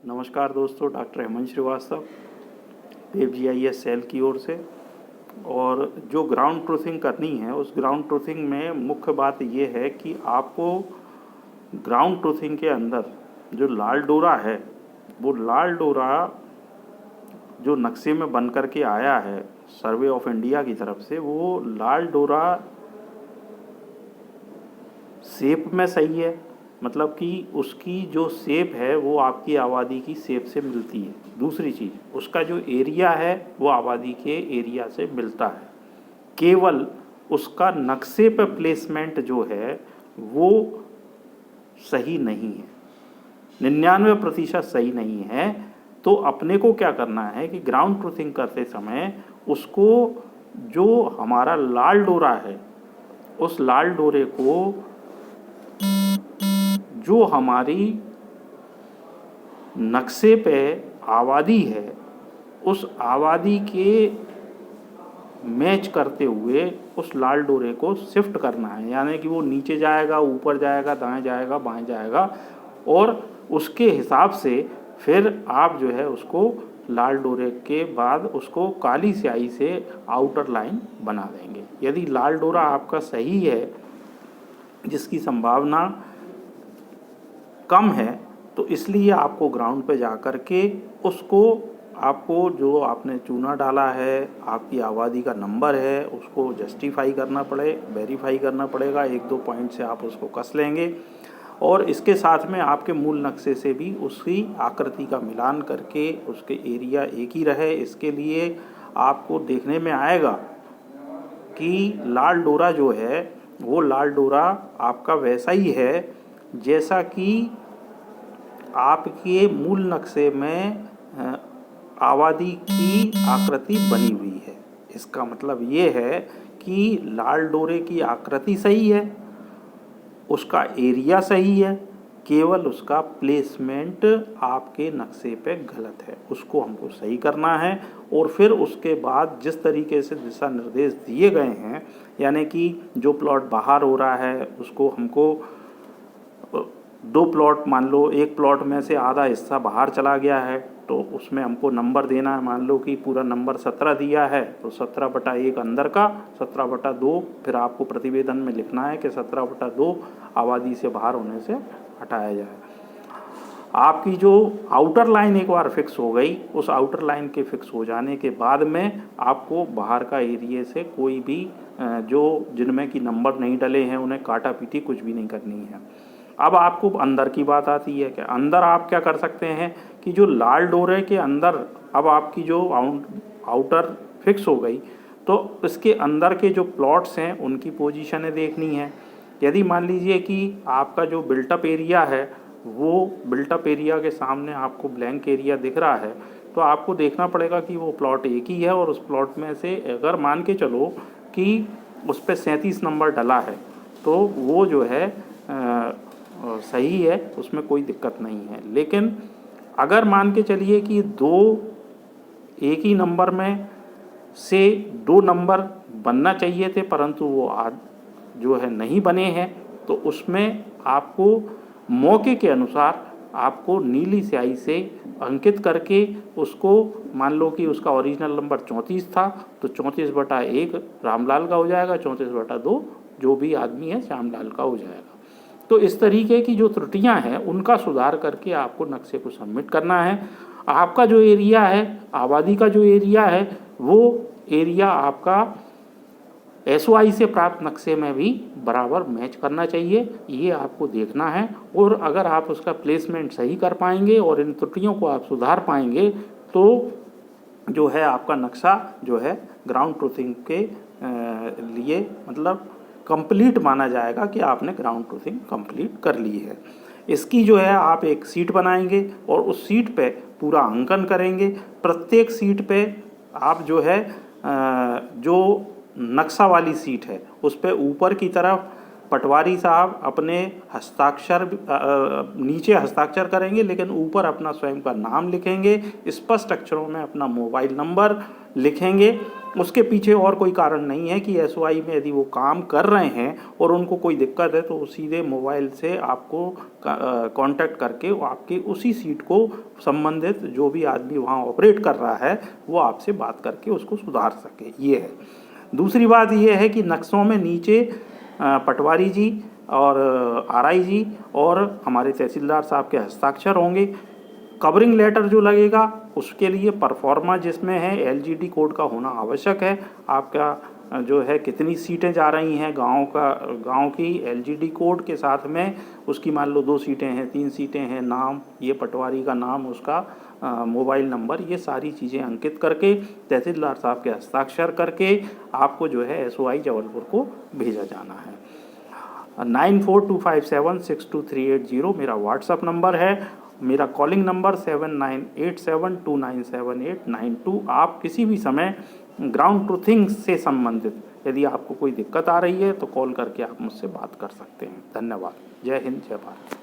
नमस्कार दोस्तों, doctor Hemant Shrivastava, web GIS cell की ओर से। और जो ग्राउंड ट्रूथिंग करनी है, उस ग्राउंड ट्रूथिंग में मुख्य बात ये है कि आपको ग्राउंड ट्रूथिंग के अंदर जो लाल डोरा है, वो लाल डोरा जो नक्शे में बन कर के आया है सर्वे ऑफ इंडिया की तरफ से, वो लाल डोरा शेप में सही है, मतलब कि उसकी जो शेप है वो आपकी आबादी की शेप से मिलती है। दूसरी चीज़, उसका जो एरिया है वो आबादी के एरिया से मिलता है। केवल उसका नक्शे पर प्लेसमेंट जो है वो सही नहीं है, 99% सही नहीं है। तो अपने को क्या करना है कि ग्राउंड ट्रूथिंग करते समय उसको, जो हमारा लाल डोरा है, उस लाल डोरे को जो हमारी नक्शे पे आबादी है, उस आबादी के मैच करते हुए उस लाल डोरे को शिफ्ट करना है। यानी कि वो नीचे जाएगा, ऊपर जाएगा, दाएं जाएगा, बाएं जाएगा, और उसके हिसाब से फिर आप जो है उसको लाल डोरे के बाद उसको काली स्याही से आउटर लाइन बना देंगे। यदि लाल डोरा आपका सही है, जिसकी संभावना कम है, तो इसलिए आपको ग्राउंड पे जा कर के उसको, आपको जो आपने चूना डाला है, आपकी आबादी का नंबर है, उसको जस्टिफाई करना वेरीफाई करना पड़ेगा। 1-2 पॉइंट से आप उसको कस लेंगे, और इसके साथ में आपके मूल नक्शे से भी उसकी आकृति का मिलान करके उसके एरिया एक ही रहे। इसके लिए आपको देखने में आएगा कि लाल डोरा जो है वो लाल डोरा आपका वैसा ही है जैसा कि आपके मूल नक्शे में आबादी की आकृति बनी हुई है। इसका मतलब ये है कि लाल डोरे की आकृति सही है, उसका एरिया सही है, केवल उसका प्लेसमेंट आपके नक्शे पे गलत है। उसको हमको सही करना है, और फिर उसके बाद जिस तरीके से दिशा निर्देश दिए गए हैं, यानी कि जो प्लॉट बाहर हो रहा है उसको हमको 2 प्लॉट, मान लो एक प्लॉट में से आधा हिस्सा बाहर चला गया है, तो उसमें हमको नंबर देना है। मान लो कि पूरा नंबर 17 दिया है, तो 17/1 अंदर का, 17/2 फिर आपको प्रतिवेदन में लिखना है कि 17/2 आबादी से बाहर होने से हटाया जाए। आपकी जो आउटर लाइन एक बार फिक्स हो गई, उस आउटर लाइन के फिक्स हो जाने के बाद में आपको बाहर का एरिया से कोई भी जो जिनमें कि नंबर नहीं डले हैं उन्हें काटा पीटी कुछ भी नहीं करनी है। अब आपको अंदर की बात आती है कि अंदर आप क्या कर सकते हैं कि जो लाल डोरे के अंदर अब आपकी जो आउटर फिक्स हो गई, तो इसके अंदर के जो प्लॉट्स हैं उनकी पोजीशनें देखनी है। यदि मान लीजिए कि आपका जो बिल्टअप एरिया है, वो बिल्टअप एरिया के सामने आपको ब्लैंक एरिया दिख रहा है, तो आपको देखना पड़ेगा कि वो प्लॉट एक ही है, और उस प्लॉट में से अगर मान के चलो कि उस पर 37 नंबर डला है, तो वो जो है सही है, उसमें कोई दिक्कत नहीं है। लेकिन अगर मान के चलिए कि 2 एक ही नंबर में से 2 नंबर बनना चाहिए थे, परंतु वो जो है नहीं बने हैं, तो उसमें आपको मौके के अनुसार आपको नीली स्याही से अंकित करके उसको, मान लो कि उसका ओरिजिनल नंबर 34 था, तो 34/1 रामलाल का हो जाएगा, 34/2 जो भी आदमी है श्यामलाल का हो जाएगा। तो इस तरीके की जो त्रुटियां हैं उनका सुधार करके आपको नक्शे को सबमिट करना है। आपका जो एरिया है, आबादी का जो एरिया है, वो एरिया आपका SOI से प्राप्त नक्शे में भी बराबर मैच करना चाहिए, ये आपको देखना है। और अगर आप उसका प्लेसमेंट सही कर पाएंगे और इन त्रुटियों को आप सुधार पाएंगे, तो जो है आपका नक्शा जो है ग्राउंड ट्रूथिंग के लिए मतलब कंप्लीट माना जाएगा कि आपने ग्राउंड ट्रूथिंग कंप्लीट कर ली है। इसकी जो है आप एक सीट बनाएंगे और उस सीट पे पूरा अंकन करेंगे। प्रत्येक सीट पे आप जो है जो नक्शा वाली सीट है उस पे ऊपर की तरफ पटवारी साहब अपने हस्ताक्षर, नीचे हस्ताक्षर करेंगे, लेकिन ऊपर अपना स्वयं का नाम लिखेंगे, स्पष्ट अक्षरों में अपना मोबाइल नंबर लिखेंगे। उसके पीछे और कोई कारण नहीं है कि एसओआई में यदि वो काम कर रहे हैं और उनको कोई दिक्कत है तो वो सीधे मोबाइल से आपको कांटेक्ट करके वो आपकी उसी सीट को संबंधित जो भी आदमी वहाँ ऑपरेट कर रहा है वो आपसे बात करके उसको सुधार सके, ये है। दूसरी बात ये है कि नक्शों में नीचे पटवारी जी और आरआई जी और हमारे तहसीलदार साहब के हस्ताक्षर होंगे। कवरिंग लेटर जो लगेगा उसके लिए परफॉर्मा जिसमें है एलजीडी कोड का होना आवश्यक है। आपका जो है कितनी सीटें जा रही हैं गांव की एलजीडी कोड के साथ में, उसकी मान लो 2 सीटें हैं, 3 सीटें हैं, नाम, ये पटवारी का नाम, उसका मोबाइल नंबर, ये सारी चीज़ें अंकित करके तहसीलदार साहब के हस्ताक्षर करके आपको जो है एसओआई जबलपुर को भेजा जाना है। 9425762380 मेरा व्हाट्सअप नंबर है। मेरा कॉलिंग नंबर 7987297892। आप किसी भी समय ग्राउंड ट्रूथिंग से संबंधित यदि आपको कोई दिक्कत आ रही है तो कॉल करके आप मुझसे बात कर सकते हैं। धन्यवाद। जय हिंद, जय भारत।